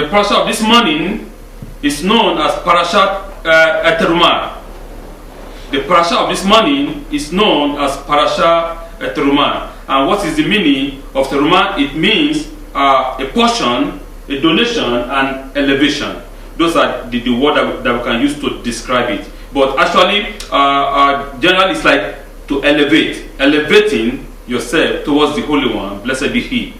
The parasha of this morning is known as Parashat Terumah. The parasha of this morning is known as Parasha Terumah. And what is the meaning of Terumah? It means a portion, a donation, and elevation. Those are the word that we can use to describe it. But actually, generally, it's like to elevate, elevating yourself towards the Holy One. Blessed be He.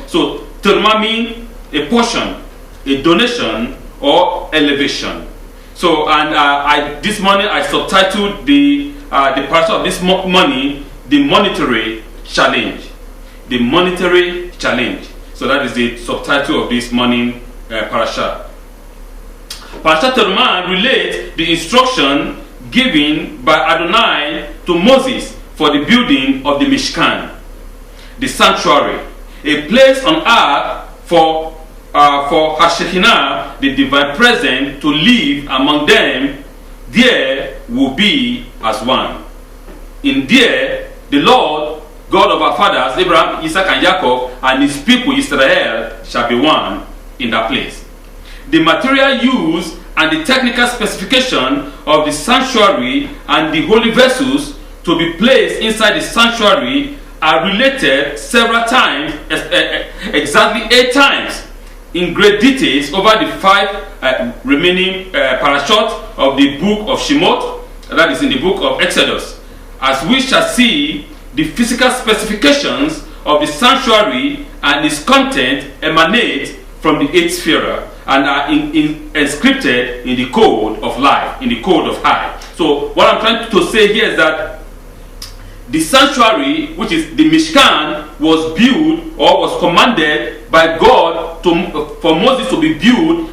So Terumah means a portion, a donation, or elevation. So, and this morning I subtitled the parasha of this morning, the monetary challenge. The monetary challenge. So that is the subtitle of this morning parasha. Parashat Terumah relates the instruction given by Adonai to Moses for the building of the Mishkan, the sanctuary, a place on earth for HaShekinah, the divine presence, to live among them. There will be as one. In there, the Lord, God of our fathers, Abraham, Isaac, and Jacob, and his people Israel shall be one in that place. The material use and the technical specification of the sanctuary and the holy vessels to be placed inside the sanctuary are related several times, exactly 8 times, in great details over the 5 remaining parashot of the book of Shemot, that is in the book of Exodus, as we shall see the physical specifications of the sanctuary and its content emanate from the 8th sphere and are inscripted in the code of life, in the code of high. So what I'm trying to say here is that the sanctuary, which is the Mishkan, was built or was commanded by God for Moses to be built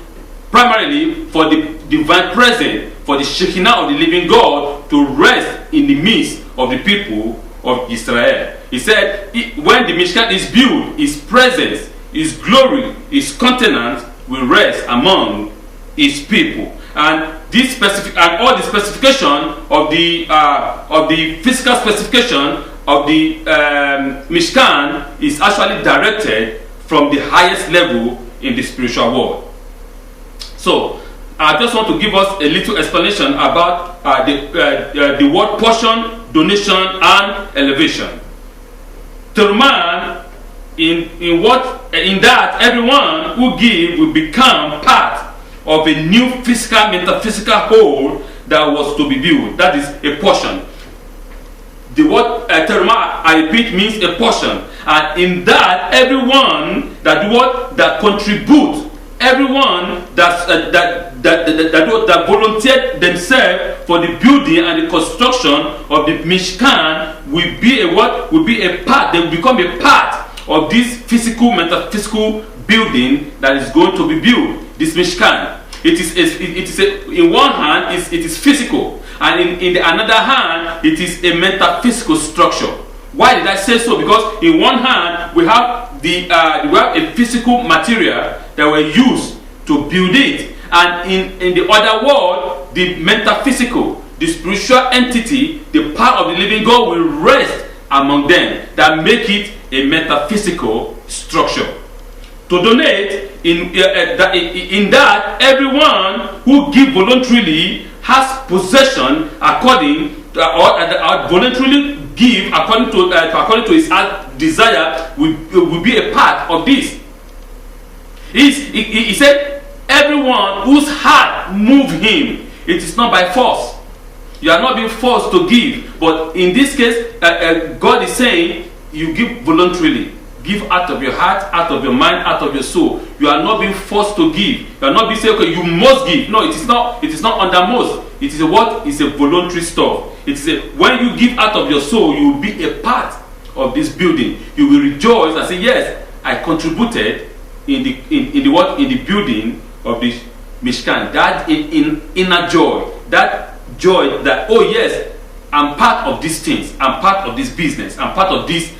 primarily for the divine presence, for the Shekinah of the living God to rest in the midst of the people of Israel. He said, when the Mishkan is built, His presence, His glory, His countenance will rest among His people. And this specific and all the specification of the physical specification of the Mishkan is actually directed from the highest level in the spiritual world. So I just want to give us a little explanation about the word portion, donation, and elevation. Terumah, in that everyone who give will become part of a new physical, metaphysical whole that was to be built. That is a portion. The word Terumah, I repeat, means a portion. And in that, everyone that contribute, everyone that volunteered themselves for the building and the construction of the Mishkan will be a part. They will become a part of this physical, metaphysical building that is going to be built. This Mishkan, in one hand it is physical, and in the another hand it is a metaphysical structure. Why did I say so? Because in one hand we have a physical material that were used to build it, and in the other world, the metaphysical, the spiritual entity, the power of the living God will rest among them, that make it a metaphysical structure. To donate, in that everyone who give voluntarily has possession according or voluntarily give according to his desire will be a part of this. He said, everyone whose heart move him, it is not by force. You are not being forced to give, but in this case, God is saying you give voluntarily. Give out of your heart, out of your mind, out of your soul. You are not being forced to give. You are not being saying, okay, you must give. No, it is not under most. It is It's a voluntary stuff. When you give out of your soul, you will be a part of this building. You will rejoice and say, yes, I contributed in the building of this Mishkan. That inner joy, that joy that, oh yes, I'm part of these things. I'm part of this business. I'm part of this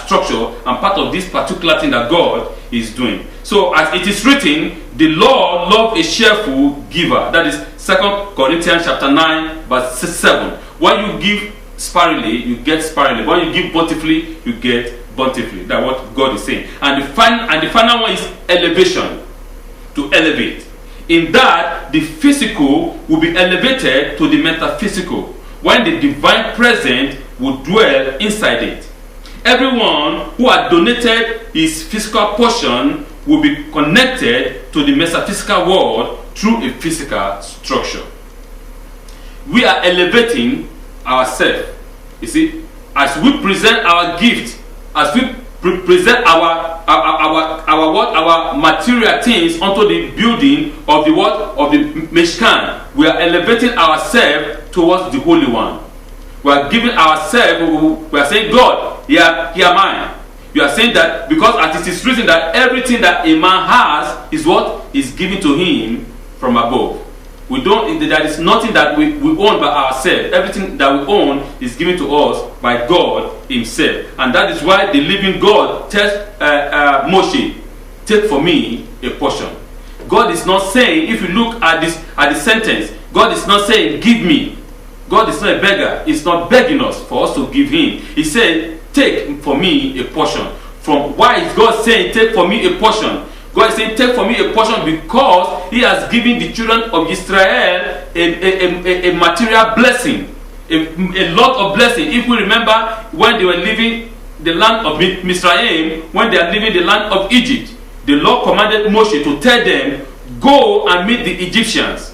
structure. I'm part of this particular thing that God is doing. So as it is written, the Lord loves a cheerful giver. That is 2 Corinthians chapter 9 verse 7. When you give sparingly, you get sparingly. When you give bountifully, you get bountifully. That's what God is saying. And the final one is elevation. to elevate. In that, the physical will be elevated to the metaphysical, when the divine presence will dwell inside it. Everyone who had donated his physical portion will be connected to the metaphysical world through a physical structure. We are elevating ourselves. You see, as we present our gift, as we present our material things onto the building of the of the Mishkan, we are elevating ourselves towards the Holy One. We are giving ourselves. We are saying, God, here am I. You are saying that because as it is written that everything that a man has is what is given to him from above. We don't. There is nothing that we own by ourselves. Everything that we own is given to us by God Himself, and that is why the living God tells Moshe, "Take for me a portion." God is not saying, if you look at the sentence, God is not saying, "Give me." God is not a beggar. He's not begging us for us to give Him. He said, "Take for me a portion." From why is God saying, "Take for me a portion"? God is saying, "Take for me a portion," because He has given the children of Israel a material blessing, a lot of blessing. If we remember when they were leaving the land of Mizraim, when they are leaving the land of Egypt, the Lord commanded Moshe to tell them, "Go and meet the Egyptians.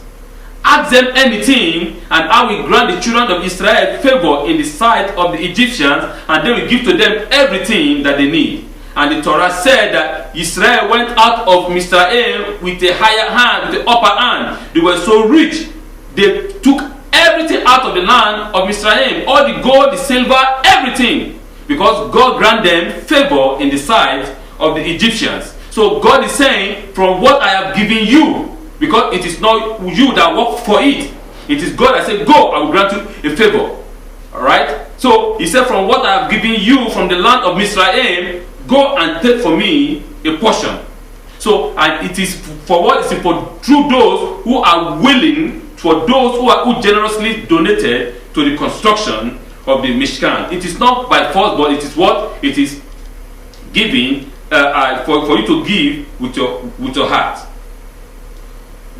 Ask them anything, and I will grant the children of Israel favor in the sight of the Egyptians, and they will give to them everything that they need." And the Torah said that Israel went out of Mizraim with a higher hand, with the upper hand. They were so rich, they took everything out of the land of Mizraim, all the gold, the silver, everything, because God granted them favor in the sight of the Egyptians. So God is saying, from what I have given you, because it is not you that work for it, it is God that said, "Go, I will grant you a favor." Alright? So He said, from what I have given you from the land of Mizraim, go and take for me a portion. So, and it is for what is for through those who are willing, for those who generously donated to the construction of the Mishkan. It is not by force, but it is what it is giving for you to give with your heart.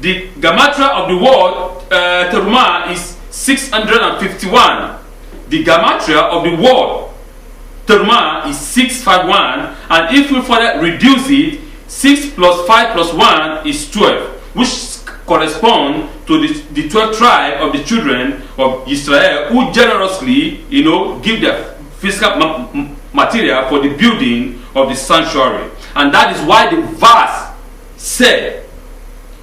The gematria of the word teruma is 651. The gematria of the word teruma is 651, and if we further reduce it, 6 plus 5 plus 1 is 12, which correspond to the 12 tribe of the children of Israel, who generously, give their physical material for the building of the sanctuary. And that is why the verse said,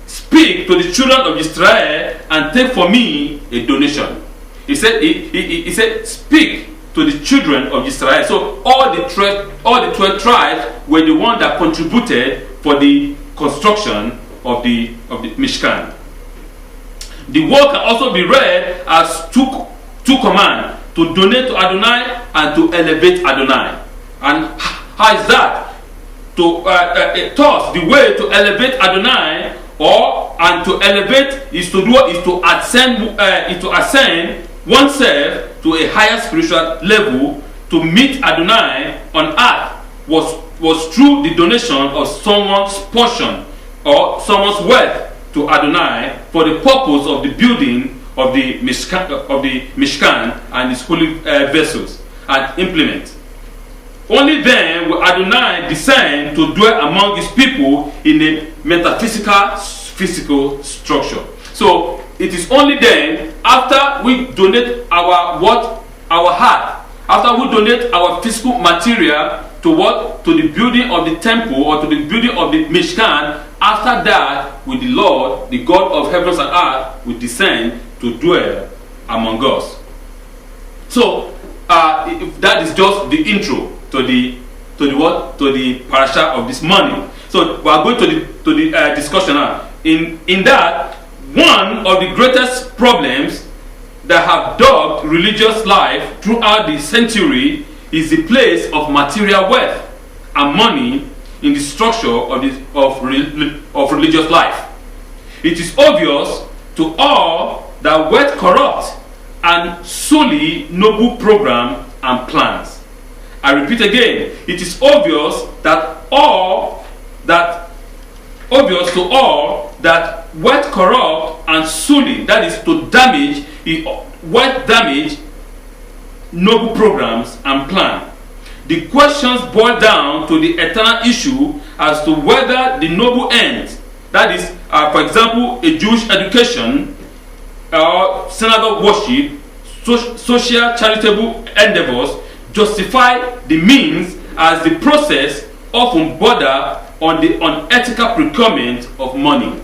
"Speak to the children of Israel and take for me a donation." He said, "Speak to the children of Israel." So all the 12 tribes were the one that contributed for the construction of the Mishkan. The word can also be read as two commands: to donate to Adonai and to elevate Adonai. And how is that? Thus, the way to elevate Adonai and to elevate is to ascend oneself to a higher spiritual level. To meet Adonai on earth was through the donation of someone's portion or someone's wealth to Adonai for the purpose of the building of the Mishkan and its holy vessels and implements. Only then will Adonai descend to dwell among His people in a metaphysical, physical structure. So it is only then, after we donate our heart, after we donate our physical material to the building of the temple or to the building of the Mishkan, after that, will the Lord, the God of heavens and earth, will descend to dwell among us. So that is just the intro to the parasha of this morning. So we are going to the discussion now. In that, one of the greatest problems that have dogged religious life throughout the century is the place of material wealth and money in the structure of religious life. It is obvious to all that wealth corrupts and solely noble program and plans. I repeat again, it is obvious that obvious to all that wealth corrupt and sully, that is to damage, wealth damage noble programs and plan. The questions boil down to the eternal issue as to whether the noble ends, that is, for example, a Jewish education, or synagogue worship, social charitable endeavors, justify the means, as the process often border on the unethical procurement of money.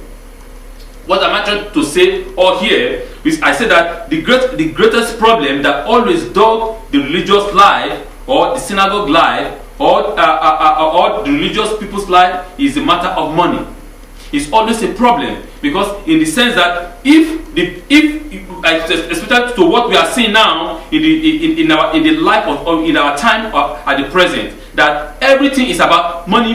What am I trying to say all here is, I say that the greatest problem that always dog the religious life or the synagogue life or the religious people's life is a matter of money. It's always a problem, because in the sense that if especially to what we are seeing now in the life of in our time at the present, that everything is about money.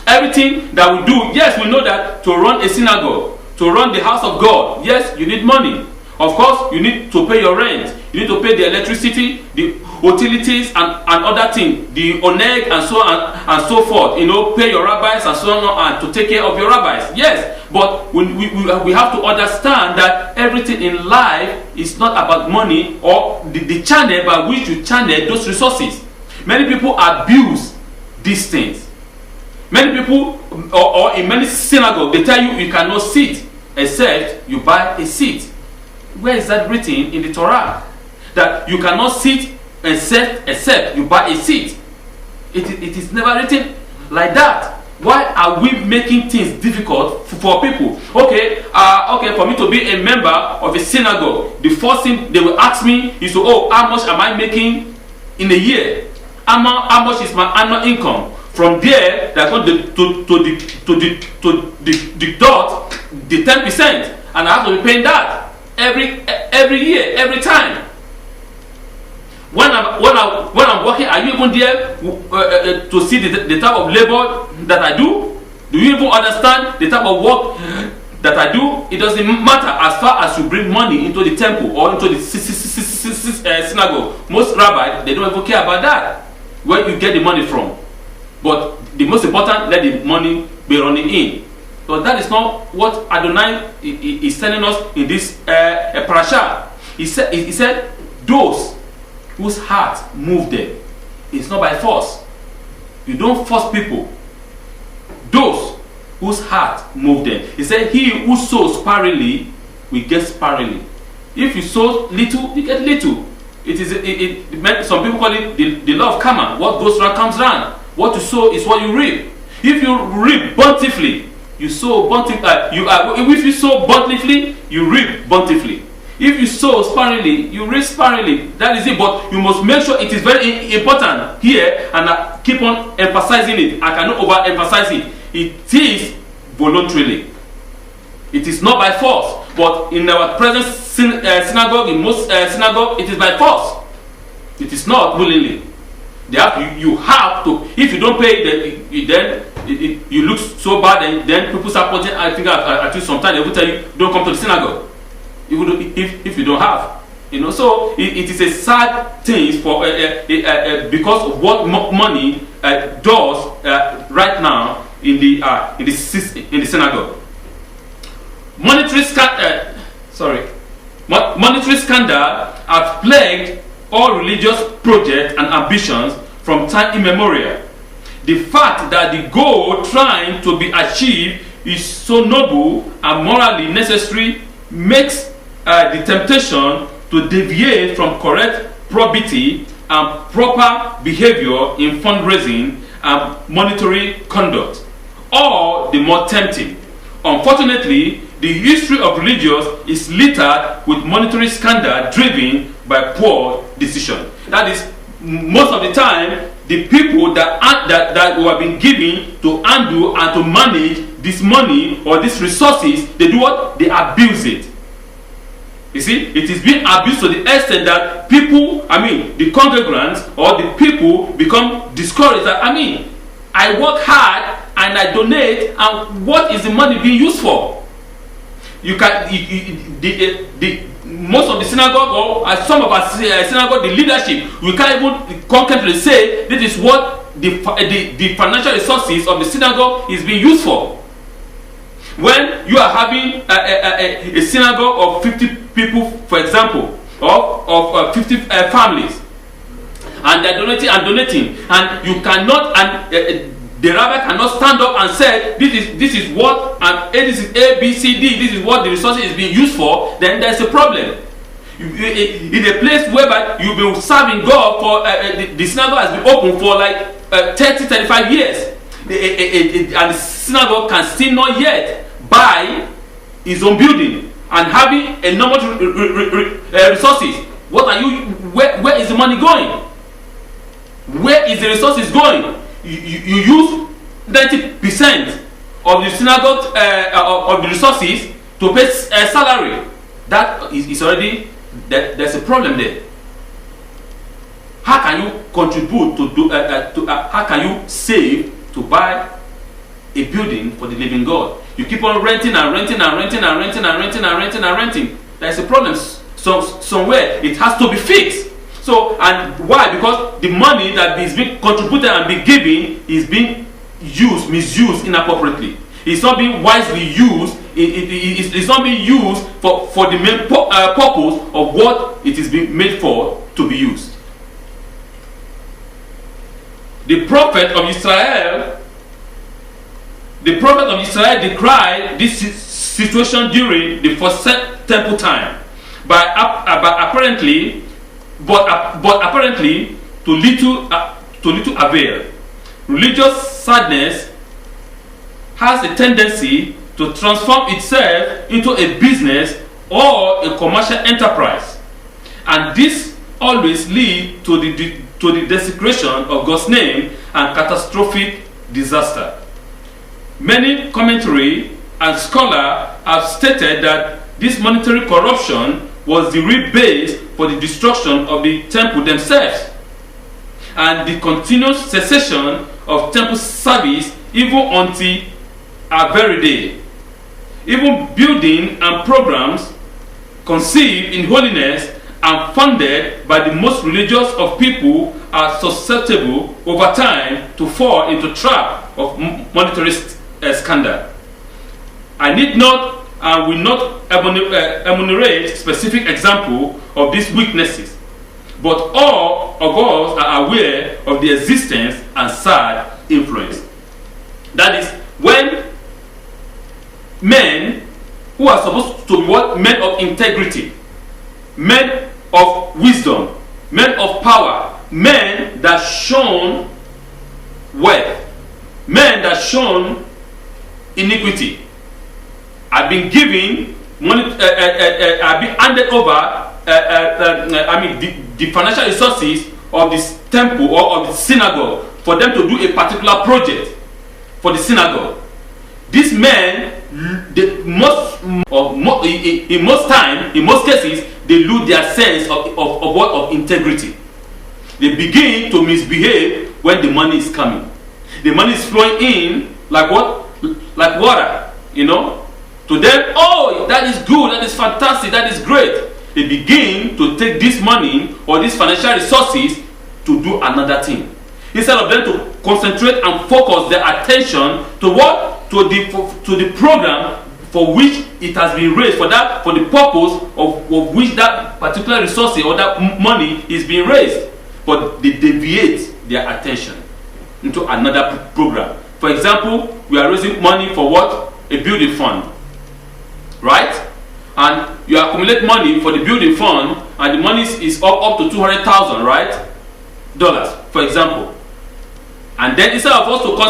Everything that we do, yes, we know that to run a synagogue, to run the house of God, yes, you need money. Of course, you need to pay your rent, you need to pay the electricity, the utilities, and other things, the oneg and so on and so forth. Pay your rabbis and so on, and to take care of your rabbis. Yes, but we have to understand that everything in life is not about money or the channel by which you channel those resources. Many people abuse these things. Many people, or in many synagogues, they tell you cannot sit except you buy a seat. Where is that written in the Torah? That you cannot sit except you buy a seat. It is never written like that. Why are we making things difficult for people? Okay, for me to be a member of a synagogue, the first thing they will ask me is, how much am I making in a year? How much is my annual income? From there, they're going to deduct the 10%, and I have to be paying that every year, every time. When I'm working, are you even there to see the type of labor that I do? Do you even understand the type of work that I do? It doesn't matter as far as you bring money into the temple or into the synagogue. Most rabbis, they don't even care about that, where you get the money from. But the most important, let the money be running in. So that is not what Adonai is telling us in this parasha. He said, those whose heart move them. It's not by force. You don't force people. Those whose heart move them. He said, he who sows sparingly will get sparingly. If you sow little, you get little. Some people call it the law of karma. What goes round comes round. What you sow is what you reap. If you reap bountifully, you sow bountifully. If you sow bountifully, you reap bountifully. If you sow sparingly, you reap sparingly. That is it. But you must make sure it is very important here, and I keep on emphasizing it. I cannot overemphasize it. It is voluntarily. It is not by force. But in our present synagogue, in most synagogue, it is by force. It is not willingly. You have to. If you don't pay, then you look so bad, and then people start pointing. I think at you sometimes they will tell you, don't come to the synagogue. If you don't have, so it is a sad thing for because of what money does right now in the synagogue. Monetary scandal have plagued all religious projects and ambitions from time immemorial. The fact that the goal trying to be achieved is so noble and morally necessary makes the temptation to deviate from correct probity and proper behavior in fundraising and monetary conduct all the more tempting. Unfortunately, the history of religions is littered with monetary scandal driven by poor decision. That is, most of the time, the people that who have been given to handle and to manage this money or these resources, they do what? They abuse it. You see, it is being abused to the extent that people, the congregants or the people become discouraged. That, I work hard and I donate, and what is the money being used for? Most of the synagogue, or some of our synagogue, the leadership, we can't even concretely say this is what the financial resources of the synagogue is being used for. When you are having a synagogue of 50 people, for example, of 50 families, and they're donating, and you cannot, and the rabbi cannot stand up and say, this is what, and this is A, B, C, D, this is what the resources is being used for, then there's a problem. In a place whereby you've been serving God for, the synagogue has been open for like 30, 35 years, and the synagogue can still not yet buy his own building and having enormous resources. What are you? Where is the money going? Where is the resources going? You use 90% of the synagogue of the resources to pay salary. That is already there's a problem there. How can you contribute to how can you save to buy a building for the living God? You keep on renting. There's a problem somewhere. It has to be fixed. So, and why? Because the money that is being contributed and being given is being misused inappropriately. It's not being wisely used. It's not being used for the main purpose of what it is being made for to be used. The prophet of Israel decried this situation during the first temple time, but apparently to little avail. Religious sadness has a tendency to transform itself into a business or a commercial enterprise, and this always leads to the desecration of God's name and catastrophic disaster. Many commentary and scholars have stated that this monetary corruption was the real base for the destruction of the temple themselves and the continuous cessation of temple service even until our very day. Even building and programs conceived in holiness and funded by the most religious of people are susceptible over time to fall into trap of monetary scandal. I need not and will not enumerate specific example of these weaknesses, but all of us are aware of the existence and sad influence. That is, when men who are supposed to be what? Men of integrity, men of wisdom, men of power, men that shun wealth, men that shun iniquity, have been given money, have been handed over. The financial resources of this temple or of the synagogue for them to do a particular project for the synagogue. These men, in most cases, they lose their sense of integrity. They begin to misbehave when the money is coming. The money is flowing in like what? Like water, you know. To them, oh, that is good, that is fantastic, that is great. They begin to take this money or these financial resources to do another thing. Instead of them to concentrate and focus their attention to what? To the program for which it has been raised, for the purpose of which that particular resource or that money is being raised. But they deviate their attention into another program. For example, we are raising money for what? A building fund. Right? And you accumulate money for the building fund, and the money is up to $200,000, right? Dollars, for example. And then instead of us to go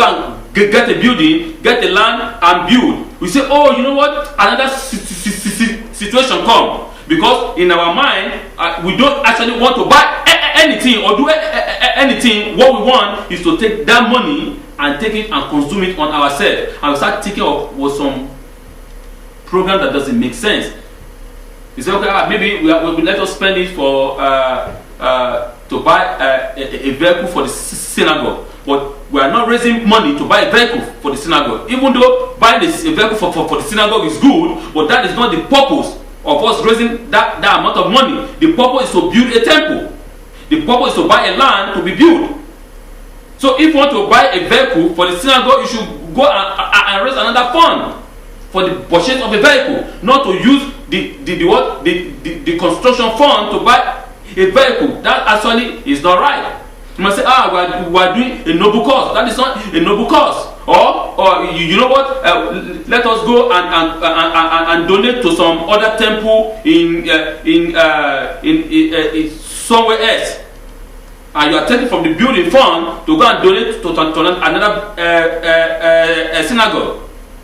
and get a building, get a land and build, we say, oh, you know what? Another situation come, because in our mind we don't actually want to buy anything or do anything. What we want is to take that money and take it and consume it on ourselves, and we start thinking of some program that doesn't make sense. You say, okay, maybe we let us spend it for to buy a vehicle for the synagogue, but we are not raising money to buy a vehicle for the synagogue. Even though buying a vehicle for the synagogue is good, but that is not the purpose of us raising that amount of money. The purpose is to build a temple. The purpose is to buy a land to be built. So if you want to buy a vehicle for the synagogue, you should go and raise another fund for the purchase of a vehicle, not to use the construction fund to buy a vehicle. That actually is not right. You must say, we are doing a noble cause. That is not a noble cause. Or you know what? Let us go and donate to some other temple in somewhere else. And you are taking from the building fund to go and donate to another synagogue.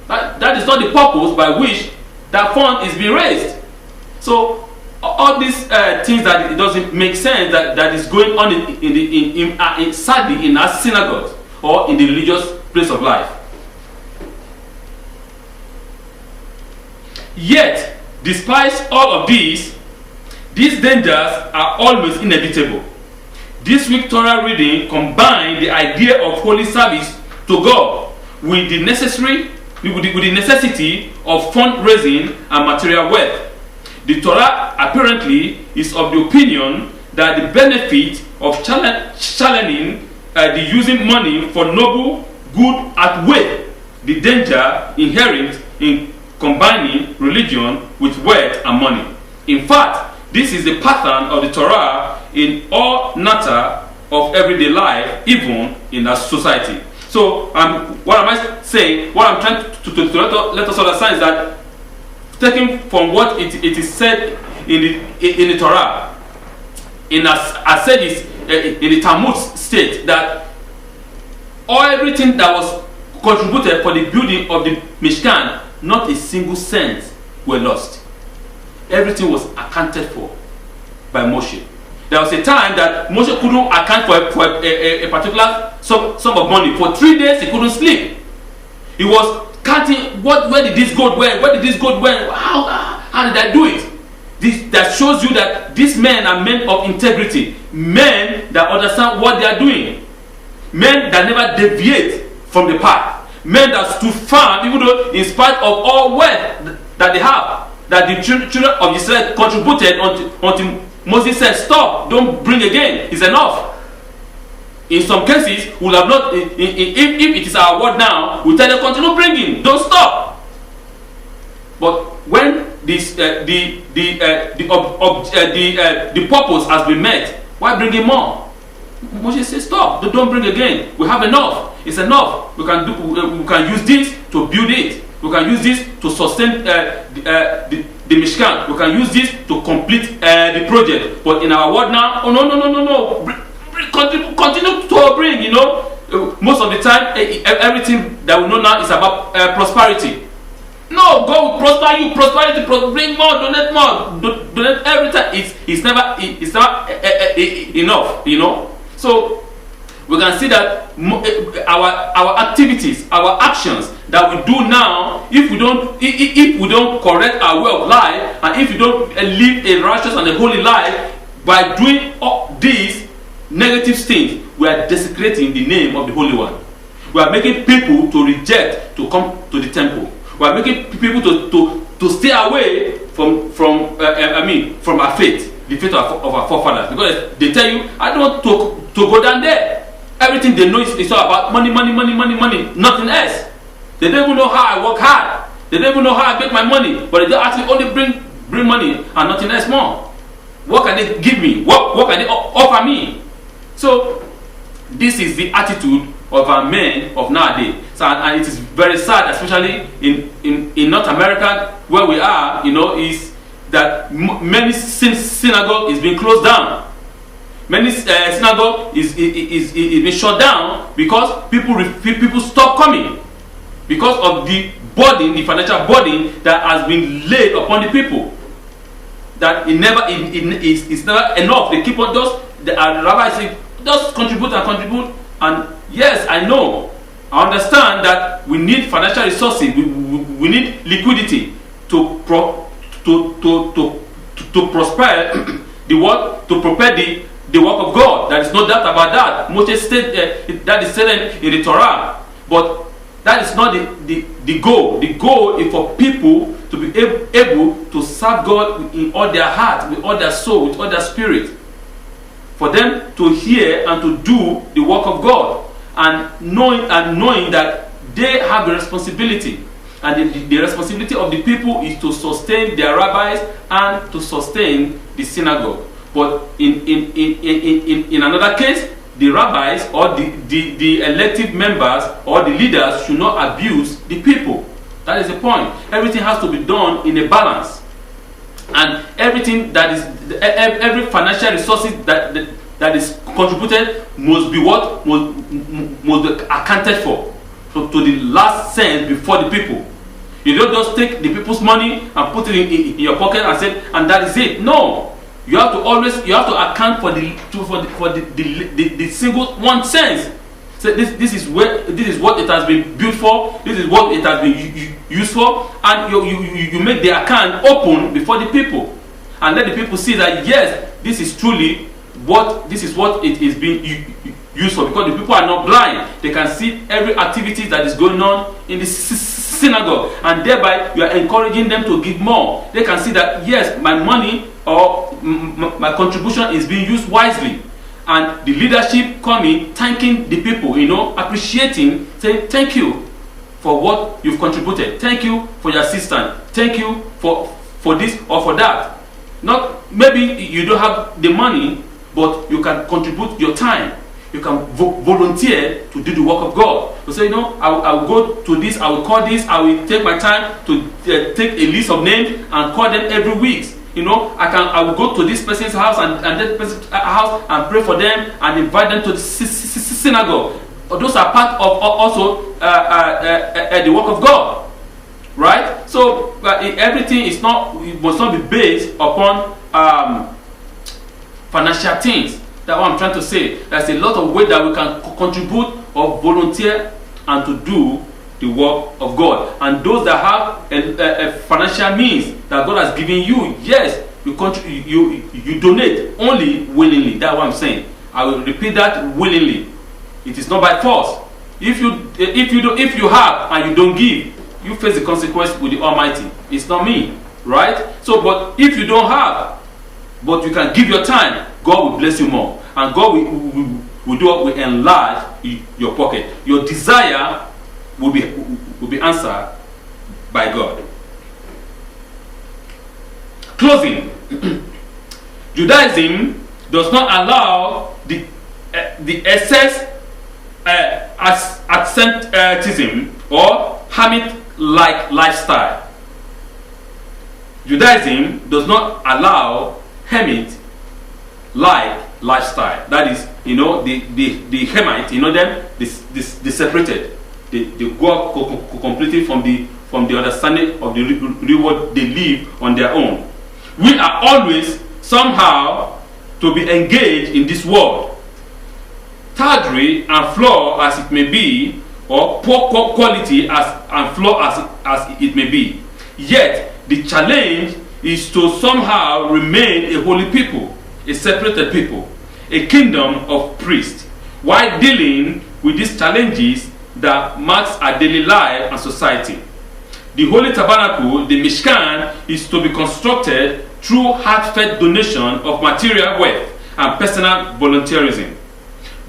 That is not the purpose by which that fund is being raised. So all these things that it doesn't make sense that is going on sadly in our synagogues or in the religious place of life. Yet, despite all of these dangers are always inevitable. This week Torah reading combined the idea of holy service to God with the necessity of fundraising and material wealth. The Torah apparently is of the opinion that the benefit of challenging the using money for noble good outweigh the danger inherent in combining religion with wealth and money. In fact, this is the pattern of the Torah in all matter of everyday life, even in our society. So, what am I saying? What I'm trying to let us understand is that, taken from what it is said in the Torah, I said this in the Talmud state that everything that was contributed for the building of the Mishkan, not a single cent were lost. Everything was accounted for by Moshe. There was a time that Moshe couldn't account for a particular sum of money. For 3 days he couldn't sleep. He was counting where did this gold went? Where did this gold went? How did I do it? That shows you that these men are men of integrity, men that understand what they are doing, men that never deviate from the path, men that stood firm even though in spite of all wealth that they have, that the children of Israel contributed until Moses said, stop, don't bring again, it's enough. In some cases, we'll have not, if it is our word now, we'll tell them continue bringing, don't stop. But when the purpose has been met, why bring in more? Moses says, stop, don't bring again. We have enough. It's enough. We can use this to build it. We can use this to sustain the Mishkan. We can use this to complete the project. But in our word now, no. Continue to bring, most of the time, everything that we know now is about prosperity. No, God will prosper you, prosperity, bring more, donate more, donate every time. It's never enough, So we can see that our activities, our actions that we do now, if we don't correct our way of life, and if we don't live a righteous and a holy life, by doing all these negative things, we are desecrating the name of the Holy One. We are making people to reject to come to the temple. We are making people to stay away from our faith, the faith of our forefathers, because they tell you, I don't want to go down there. Everything they know is all about money, nothing else. They don't even know how I work hard. They don't even know how I make my money, but they actually only bring money and nothing else more. What can they give me? What can they offer me? So this is the attitude of our men of nowadays. So, and it is very sad, especially in North America where we are, is that many synagogues is being closed down. Many synagogues is being shut down because people stop coming because of the burden, the financial burden that has been laid upon the people. That it's never enough. They keep on the rabbi say, just contribute, and yes, I know, I understand that we need financial resources, we need liquidity to prosper the work, to prepare the work of God. There is no doubt about that. Moses said that is said in the Torah, but that is not the goal. The goal is for people to be able to serve God in all their heart, with all their soul, with all their spirit. For them to hear and to do the work of God. and knowing that they have a responsibility, and the responsibility of the people is to sustain their rabbis and to sustain the synagogue. But in another case, the rabbis or the elected members or the leaders should not abuse the people. That is the point. Everything has to be done in a balance, and everything that is every financial resources that is contributed must be accounted for to the last cent before the people. You don't just take the people's money and put it in your pocket and say, and that is it. No, you have to account for the single 1 cent. So this is what it has been built for. This is what it has been used for, and you make the account open before the people, and let the people see that yes, this is what it is being used for. Because the people are not blind; they can see every activity that is going on in the synagogue, and thereby you are encouraging them to give more. They can see that yes, my money or my contribution is being used wisely. And the leadership coming, thanking the people, appreciating, saying thank you for what you've contributed. Thank you for your assistance. Thank you for this or for that. Not maybe you don't have the money, but you can contribute your time. You can volunteer to do the work of God. You say, I will go to this, I will call this, I will take my time to take a list of names and call them every week. I will go to this person's house and that person's house and pray for them and invite them to the synagogue. Those are part of also the work of God, right? So everything must not be based upon financial things. That's what I'm trying to say. There's a lot of ways that we can contribute or volunteer and to do the work of God. And those that have a financial means that God has given you, yes, you donate only willingly. That's what I'm saying. I will repeat that: willingly. It is not by force. If you have and you don't give, you face the consequence with the Almighty. It's not me, right? So, but if you don't have, but you can give your time, God will bless you more, and God will enlarge your pocket. Your desire will be answered by God. Closing. Judaism does not allow the excess asceticism or hermit-like lifestyle. Judaism does not allow hermit-like lifestyle. That is, the Hamite, them, they separated. They go up completely from the understanding of the real world. They live on their own. We are always somehow to be engaged in this world, tawdry and flawed as it may be, or poor quality and flawed as it may be. Yet the challenge is to somehow remain a holy people, a separated people, a kingdom of priests, while dealing with these challenges that marks our daily life and society. The Holy Tabernacle, the Mishkan, is to be constructed through heartfelt donation of material wealth and personal volunteerism.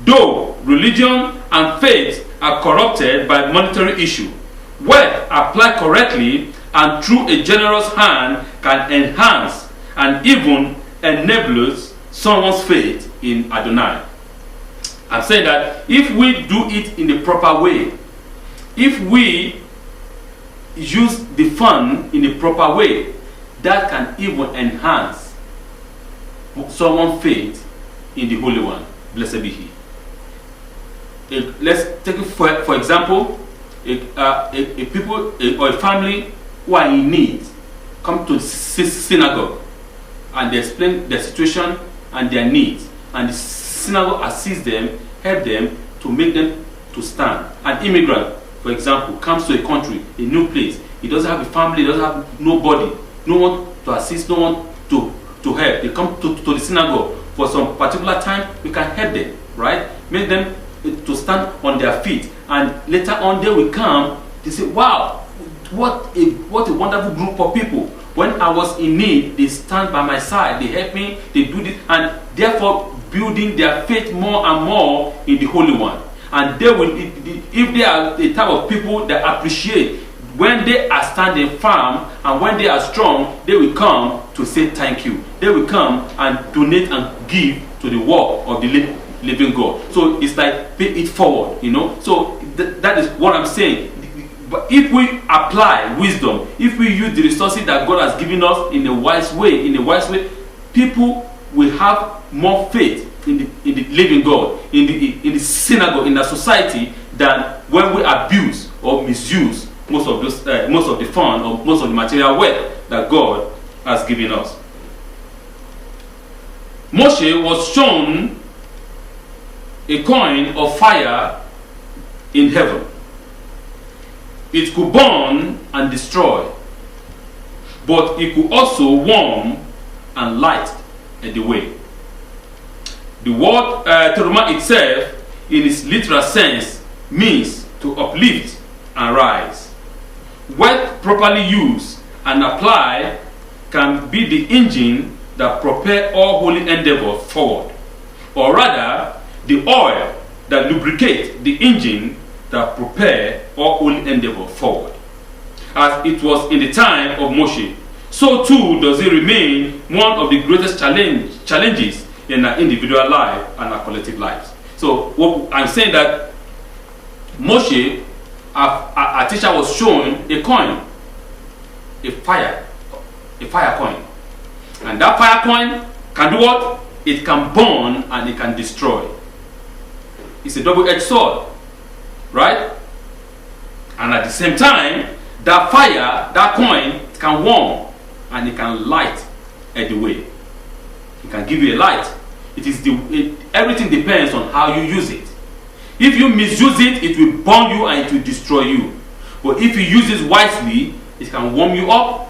Though religion and faith are corrupted by monetary issue, wealth applied correctly and through a generous hand can enhance and even enable someone's faith in Adonai. I'm saying that if we do it in the proper way, if we use the fund in the proper way, that can even enhance someone's faith in the Holy One. Blessed be He. Let's take it for example, a people or a family who are in need come to the synagogue and they explain their situation and their needs, and the synagogue assists them, help them to make them to stand. An immigrant, for example, comes to a country, a new place. He doesn't have a family, he doesn't have nobody, no one to assist, no one to help. They come to the synagogue for some particular time. We can help them, right? Make them to stand on their feet, and later on they will come. They say, "Wow, what a wonderful group of people! When I was in need, they stand by my side. They help me. They do this, and therefore building their faith more and more in the Holy One." and they will, if they are the type of people that appreciate when they are standing firm and when they are strong, they will come to say thank you. They will come and donate and give to the work of the living God. So it's like pay it forward, So that is what I'm saying. But if we apply wisdom, if we use the resources that God has given us in a wise way, people will have more faith in the living God, in the synagogue, in the society, than when we abuse or misuse most of the fund or most of the material wealth that God has given us. Moshe was shown a coin of fire in heaven. It could burn and destroy, but it could also warm and light the way. The word teruma itself, in its literal sense, means to uplift and rise. When properly used and applied, can be the engine that propels all holy endeavor forward, or rather, the oil that lubricates the engine that propels all holy endeavor forward. As it was in the time of Moshe, so too does it remain one of the greatest challenges in our individual life and our collective lives. So what I'm saying that Moshe, our teacher, was showing a coin, a fire coin, and that fire coin can do what? It can burn and it can destroy. It's a double-edged sword, right? And at the same time, that fire, that coin, can warm and it can light the way. It can give you a light. Everything depends on how you use it. If you misuse it, it will burn you and it will destroy you. But if you use it wisely, it can warm you up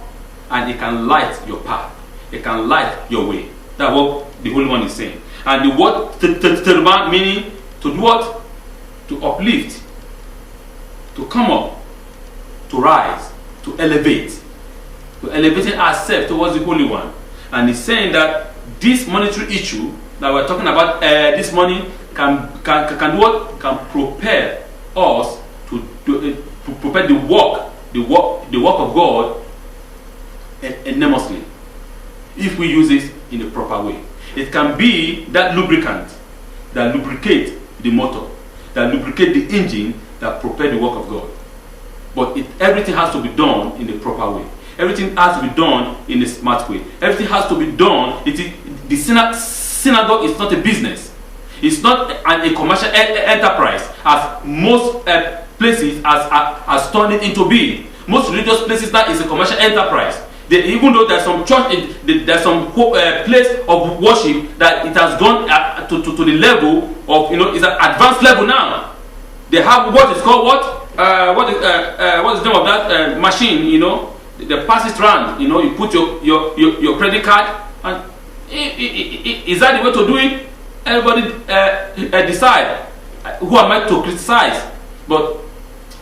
and it can light your path. It can light your way. That's what the Holy One is saying. And the word teruma meaning to do what? To uplift, to come up, to rise, to elevate. To elevating ourselves towards the Holy One. And he's saying that this monetary issue that we're talking about this morning can do what? Can propel us to propel the work of God enormously, if we use it in a proper way. It can be that lubricant that lubricates the motor, that lubricates the engine that propel the work of God. But everything has to be done in the proper way. Everything has to be done in a smart way. Everything has to be done. The synagogue is not a business. It's not a commercial enterprise, as most places has turned it into being. Most religious places now is a commercial enterprise. Even though there's some church, there's some place of worship that it has gone to the level of, it's an advanced level now. They have what is called what is the name of that machine? They pass it around. You put your credit card, and is that the way to do it? Everybody decide. Who am I to criticize? But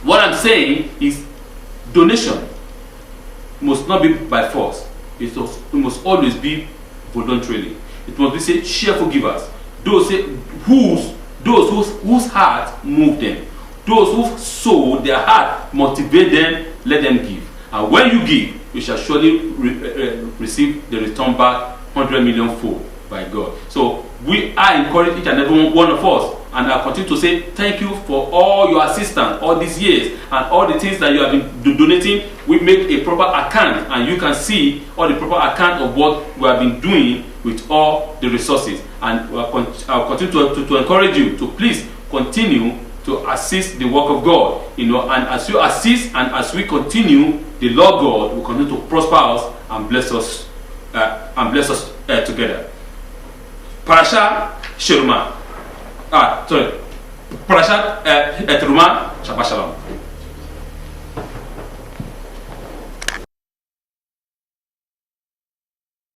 what I'm saying is, donation must not be by force. It must always be voluntarily. It must be cheerful givers. Those whose heart move them. Those who sow their heart motivate them. Let them give. And when you give, you shall surely receive the return back 100 million fold by God. So I encourage each and every one of us, and I continue to say thank you for all your assistance all these years and all the things that you have been donating. We make a proper account, and you can see all the proper account of what we have been doing with all the resources. And I'll continue to encourage you to please continue to assist the work of God. And as you assist and as we continue, the Lord God will continue to prosper us and bless us together. Parashat Teruma. Shabbat Shalom.